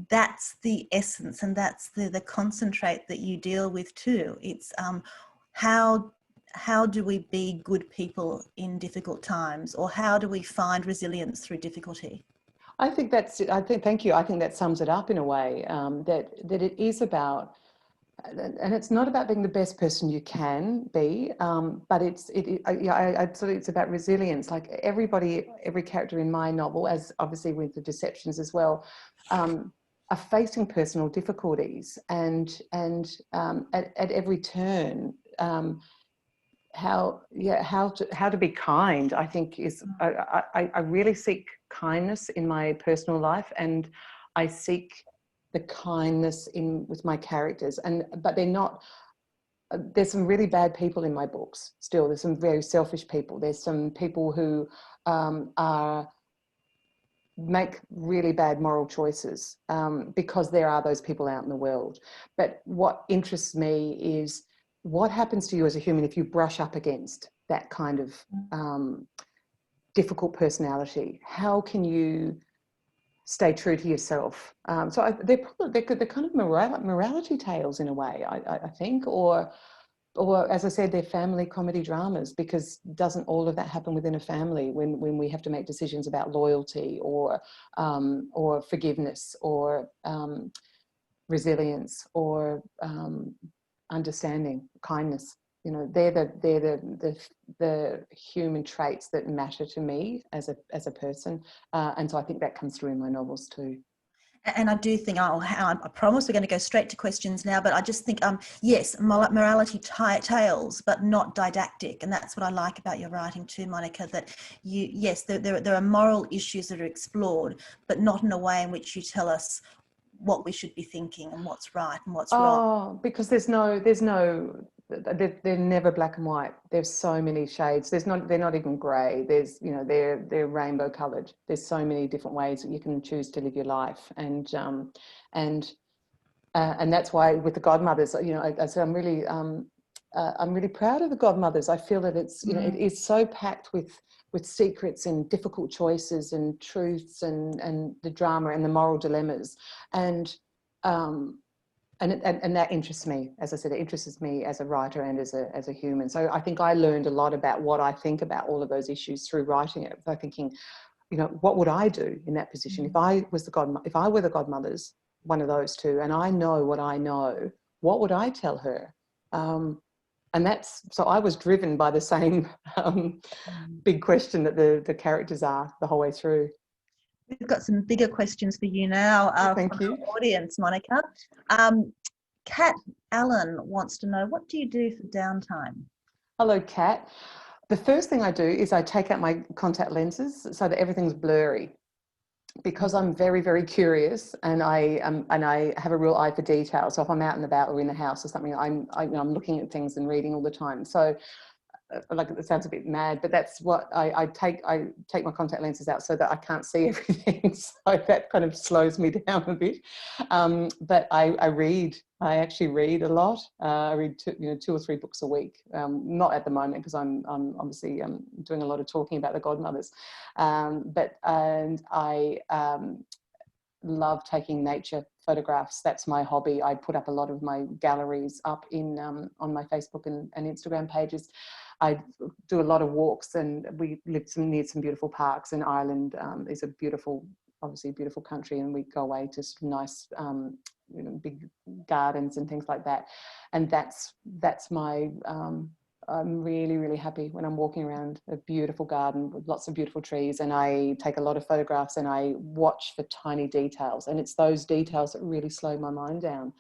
that's the essence, and that's the concentrate that you deal with too. It's how do we be good people in difficult times, or how do we find resilience through difficulty? I think that's it. Thank you. I think that sums it up in a way, that it is about, and it's not about being the best person you can be, but it's about resilience. Like every character in my novel, as obviously with the deceptions as well, are facing personal difficulties, and at every turn, how to be kind, I think is, I really seek kindness in my personal life, and I seek the kindness with my characters, but they're not, there's some really bad people in my books still. There's some very selfish people. There's some people who make really bad moral choices, because there are those people out in the world. But what interests me is what happens to you as a human if you brush up against that kind of difficult personality. How can you stay true to yourself? They're kind of morality tales in a way, I think, or as I said, they're family comedy dramas, because doesn't all of that happen within a family when we have to make decisions about loyalty or forgiveness or resilience or understanding, kindness? They're the human traits that matter to me as a person, and so I think that comes through in my novels too. And I do think, I promise we're going to go straight to questions now, but I just think, yes, morality tales, but not didactic. And that's what I like about your writing too, Monica, that yes, there are moral issues that are explored, but not in a way in which you tell us what we should be thinking and what's right and what's wrong. Oh, because they're never black and white. There's so many shades. They're not even grey. There's, they're rainbow coloured. There's so many different ways that you can choose to live your life, and that's why with the Godmothers, I said I'm really proud of the Godmothers. I feel that it's, it is so packed with secrets and difficult choices and truths and the drama and the moral dilemmas, and that interests me. As I said, it interests me as a writer and as a human. So I think I learned a lot about what I think about all of those issues through writing it, by thinking, what would I do in that position if I were the Godmothers, one of those two, and I know what I know, what would I tell her? And so I was driven by the same big question that the characters are the whole way through. We've got some bigger questions for you now from you. our audience, Monica. Kat Allen wants to know, what do you do for downtime? Hello, Kat. The first thing I do is I take out my contact lenses so that everything's blurry, because I'm very, very curious, and I have a real eye for detail. So if I'm out and about or in the house or something, I'm looking at things and reading all the time. So like, it sounds a bit mad, but that's what I take my contact lenses out so that I can't see everything. So that kind of slows me down a bit. But I read. I actually read a lot. I read two or three books a week. Not at the moment, because I'm obviously doing a lot of talking about the Godmothers. And I love taking nature photographs. That's my hobby. I put up a lot of my galleries up on my Facebook and Instagram pages. I do a lot of walks, and we live near some beautiful parks in Ireland. It's a beautiful, obviously a beautiful country, and we go away to some nice, big gardens and things like that. And that's my I'm really, really happy when I'm walking around a beautiful garden with lots of beautiful trees, and I take a lot of photographs and I watch for tiny details, and it's those details that really slow my mind down.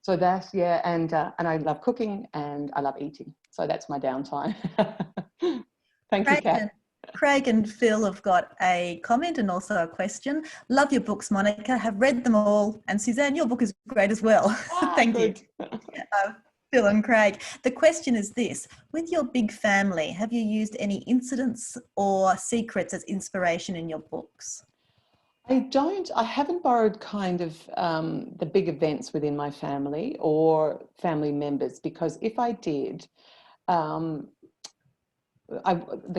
So that, yeah, and I love cooking and I love eating. So that's my downtime. Thank you, Kat. Craig and Phil have got a comment and also a question. Love your books, Monica. Have read them all. And Suzanne, your book is great as well. Thank you. Phil and Craig. The question is this: with your big family, have you used any incidents or secrets as inspiration in your books? I haven't borrowed kind of the big events within my family or family members, because if I did, the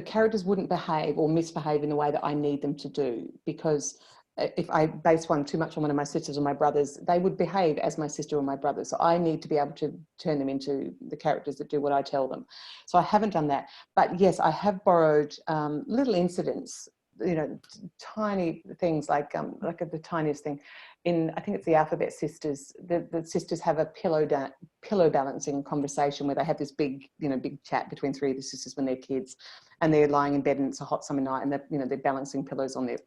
characters wouldn't behave or misbehave in the way that I need them to do, because if I base one too much on one of my sisters or my brothers, they would behave as my sister or my brother. So I need to be able to turn them into the characters that do what I tell them. So I haven't done that. But yes, I have borrowed little incidents, you know, tiny things like the tiniest thing. I think it's the Alphabet Sisters. The sisters have a pillow balancing conversation where they have this big chat between three of the sisters when they're kids, and they're lying in bed and it's a hot summer night, and they're balancing pillows on their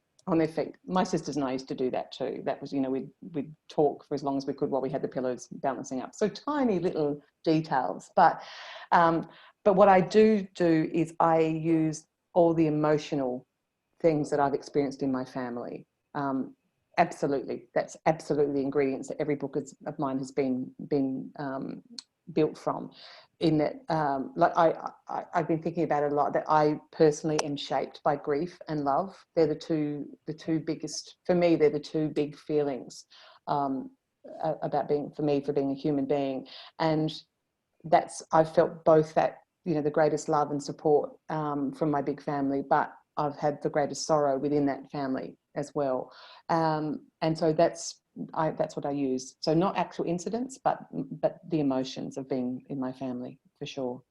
feet. My sisters and I used to do that too. That was, we'd talk for as long as we could while we had the pillows balancing up. So tiny little details. But what I do is I use all the emotional things that I've experienced in my family. Absolutely, that's absolutely the ingredients that every book of mine has been built from. In that, I've been thinking about it a lot, that I personally am shaped by grief and love. They're the two biggest, for me, they're the two big feelings about being a human being. And I've felt both that, the greatest love and support from my big family, but I've had the greatest sorrow within that family as well. And so that's what I use. So not actual incidents, but the emotions of being in my family, for sure.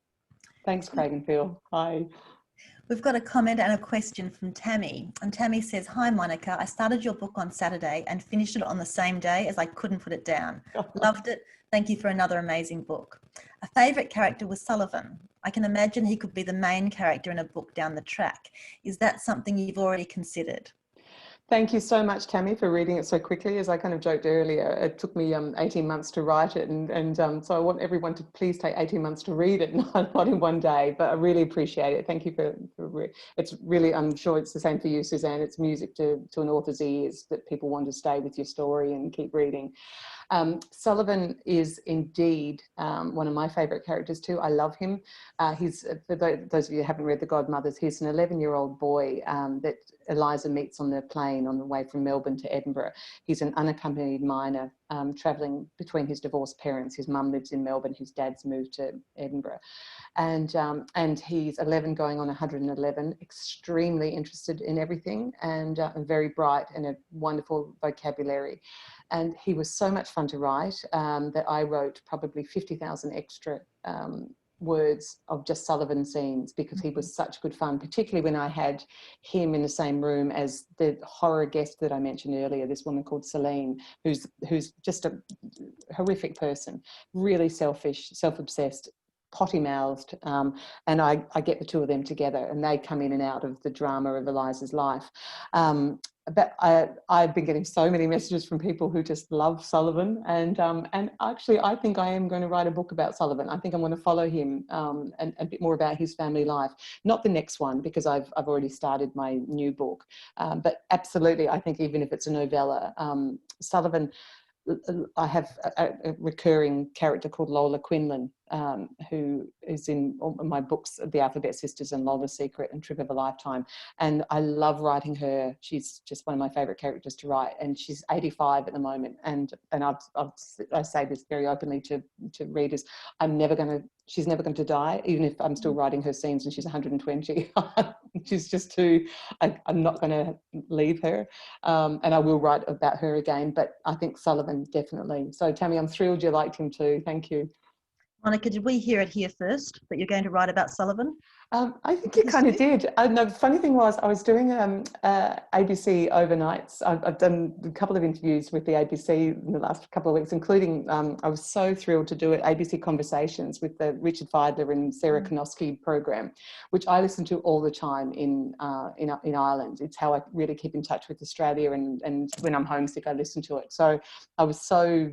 Thanks, Craig and Phil. Hi. We've got a comment and a question from Tammy. And Tammy says, "Hi, Monica. I started your book on Saturday and finished it on the same day as I couldn't put it down. Loved it. Thank you for another amazing book. A favourite character was Sullivan. I can imagine he could be the main character in a book down the track. Is that something you've already considered?" Thank you so much, Tammy, for reading it so quickly. As I kind of joked earlier, it took me 18 months to write it. And so I want everyone to please take 18 months to read it, not in one day, but I really appreciate it. Thank you for it's really, I'm sure it's the same for you, Suzanne. It's music to an author's ears that people want to stay with your story and keep reading. Sullivan is indeed one of my favourite characters too. I love him. He's, for those of you who haven't read The Godmothers, he's an 11-year-old boy that Eliza meets on the plane on the way from Melbourne to Edinburgh. He's an unaccompanied minor travelling between his divorced parents. His mum lives in Melbourne, his dad's moved to Edinburgh. And he's 11 going on 111, extremely interested in everything, and very bright and a wonderful vocabulary. And he was so much fun to write that I wrote probably 50,000 extra words of just Sullivan scenes, because he was such good fun, particularly when I had him in the same room as the horror guest that I mentioned earlier, this woman called Celine, who's just a horrific person, really selfish, self-obsessed, potty-mouthed, and I get the two of them together, and they come in and out of the drama of Eliza's life. But I've been getting so many messages from people who just love Sullivan, and actually I think I am going to write a book about Sullivan. I think I'm going to follow him and a bit more about his family life. Not the next one, because I've already started my new book, but absolutely, I think even if it's a novella, Sullivan. I have a recurring character called Lola Quinlan, who is in all my books, The Alphabet Sisters and Lola's Secret and Trip of a Lifetime. And I love writing her. She's just one of my favourite characters to write. And she's 85 at the moment. And I say this very openly to readers. She's never going to die, even if I'm still writing her scenes and she's 120. She's just too, I'm not going to leave her. And I will write about her again, but I think Sullivan definitely. So Tammy, I'm thrilled you liked him too. Thank you. Monica, did we hear it here first that you're going to write about Sullivan? I think you kind of did. No, the funny thing was I was doing ABC overnights. I've done a couple of interviews with the ABC in the last couple of weeks, including I was so thrilled to do it, ABC Conversations with the Richard Feidler and Sarah Konoski program, which I listen to all the time in Ireland. It's how I really keep in touch with Australia, and when I'm homesick, I listen to it. So I was so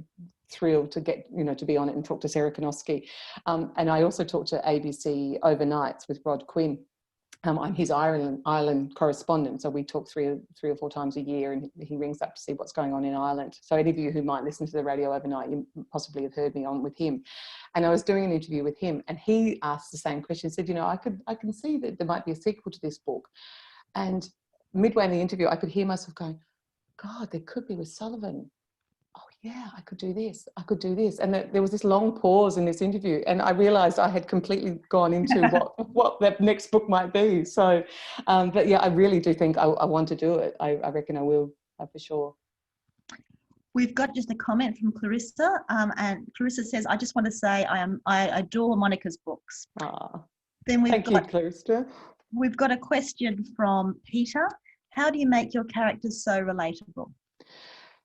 thrilled to get, to be on it and talk to Sarah Konoski. And I also talked to ABC Overnights with Rod Quinn. I'm his Ireland correspondent, so we talk three or four times a year, and he rings up to see what's going on in Ireland. So any of you who might listen to the radio overnight, you possibly have heard me on with him. And I was doing an interview with him, and he asked the same question. He said, I can see that there might be a sequel to this book. And midway in the interview, I could hear myself going, God, there could be with Sullivan. Oh yeah, I could do this. I could do this. And there was this long pause in this interview, and I realized I had completely gone into what that next book might be. So, but yeah, I really do think I want to do it. I reckon I will for sure. We've got just a comment from Clarissa, and Clarissa says, I just want to say I adore Monica's books. Then Thank you, Clarissa. We've got a question from Peter. How do you make your characters so relatable?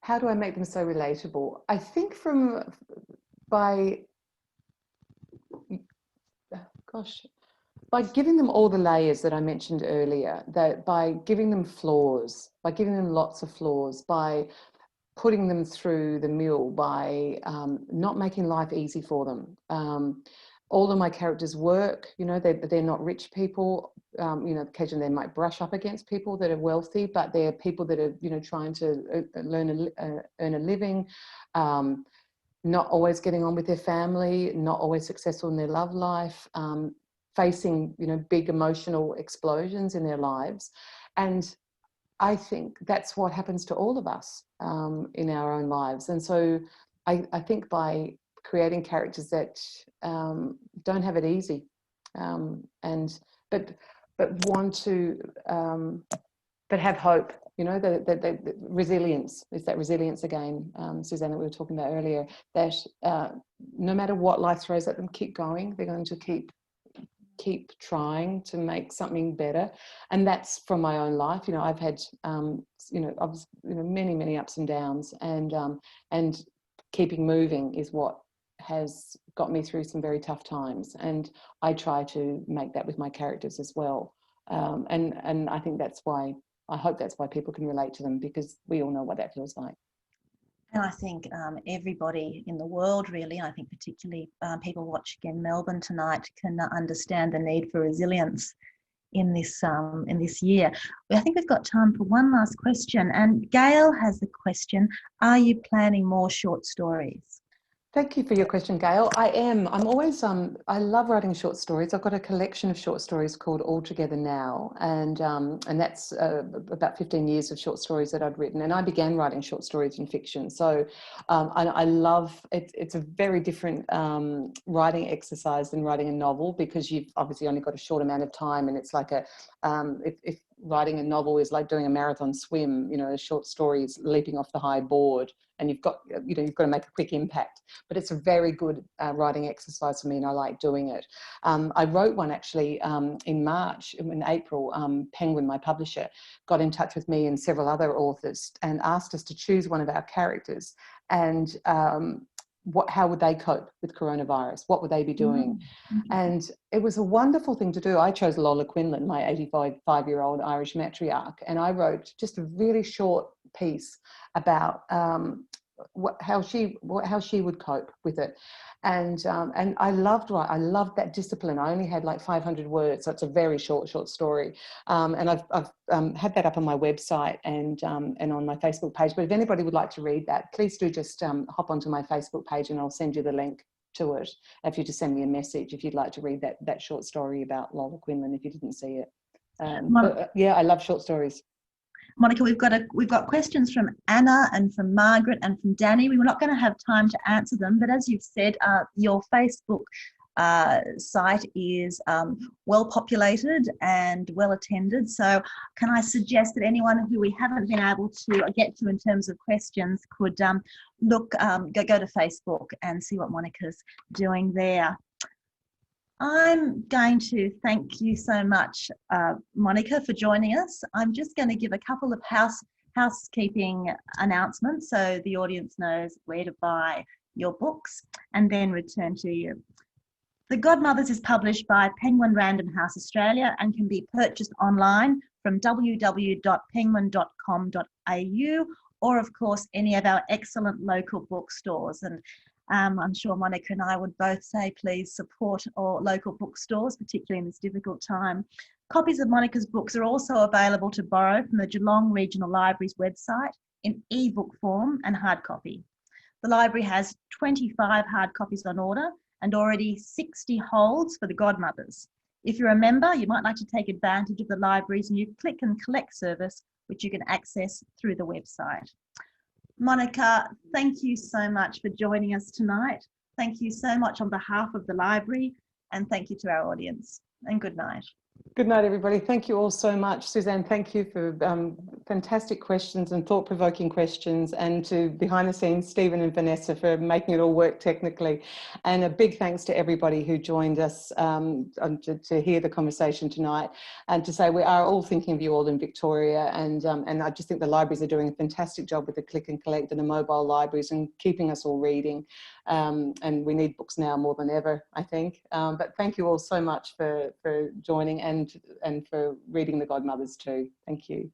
How do I make them so relatable? I think by giving them all the layers that I mentioned earlier, that by giving them flaws, by giving them lots of flaws, by putting them through the mill, by not making life easy for them. All of my characters work, they're not rich people. Occasionally they might brush up against people that are wealthy, but they're people that are, trying to earn a living, not always getting on with their family, not always successful in their love life, facing, big emotional explosions in their lives. And I think that's what happens to all of us in our own lives. And so I think by creating characters that don't have it easy, but want to, but have hope. The resilience is that resilience again, Suzanne, that we were talking about earlier. That no matter what life throws at them, keep going. They're going to keep trying to make something better, and that's from my own life. I've had many ups and downs, and keeping moving is what has got me through some very tough times, and I try to make that with my characters as well. And I think I hope that's why people can relate to them, because we all know what that feels like. And I think everybody in the world, really, I think particularly people watching in Melbourne tonight, can understand the need for resilience in this year. I think we've got time for one last question. And Gail has the question: are you planning more short stories? Thank you for your question, Gail. I am. I'm always, I love writing short stories. I've got a collection of short stories called All Together Now, and that's about 15 years of short stories that I'd written. And I began writing short stories in fiction. So I love it. It's a very different writing exercise than writing a novel, because you've obviously only got a short amount of time, and it's like if writing a novel is like doing a marathon swim, a short story is leaping off the high board, and you've got to make a quick impact. But it's a very good writing exercise for me, and I like doing it. I wrote one actually in April. Penguin, my publisher, got in touch with me and several other authors and asked us to choose one of our characters, and how would they cope with coronavirus? What would they be doing? Mm-hmm. And it was a wonderful thing to do. I chose Lola Quinlan, my 85-year-old Irish matriarch, and I wrote just a really short piece about how she would cope with it. And I loved that discipline. I only had like 500 words, so it's a very short story. And I've had that up on my website and on my Facebook page. But if anybody would like to read that, please do just hop onto my Facebook page, and I'll send you the link to it. If you just send me a message if you'd like to read that short story about Lola Quinlan, if you didn't see it. Yeah, I love short stories. Monica, we've got questions from Anna and from Margaret and from Danny. We were not going to have time to answer them, but as you've said, your Facebook site is well populated and well attended. So can I suggest that anyone who we haven't been able to get to in terms of questions could go to Facebook and see what Monica's doing there. I'm going to thank you so much, Monica, for joining us. I'm just going to give a couple of housekeeping announcements so the audience knows where to buy your books, and then return to you. The Godmothers is published by Penguin Random House Australia and can be purchased online from www.penguin.com.au, or of course any of our excellent local bookstores. And I'm sure Monica and I would both say please support our local bookstores, particularly in this difficult time. Copies of Monica's books are also available to borrow from the Geelong Regional Library's website in ebook form and hard copy. The library has 25 hard copies on order and already 60 holds for the Godmothers. If you're a member, you might like to take advantage of the library's new click and collect service, which you can access through the website. Monica, thank you so much for joining us tonight. Thank you so much on behalf of the library, and thank you to our audience, and good night. Good night, everybody. Thank you all so much. Suzanne, thank you for fantastic questions and thought-provoking questions, and to behind the scenes, Stephen and Vanessa, for making it all work technically. And a big thanks to everybody who joined us to hear the conversation tonight, and to say we are all thinking of you all in Victoria. And I just think the libraries are doing a fantastic job with the click and collect and the mobile libraries and keeping us all reading. And we need books now more than ever, I think. But thank you all so much for joining and for reading the Godmothers too. Thank you.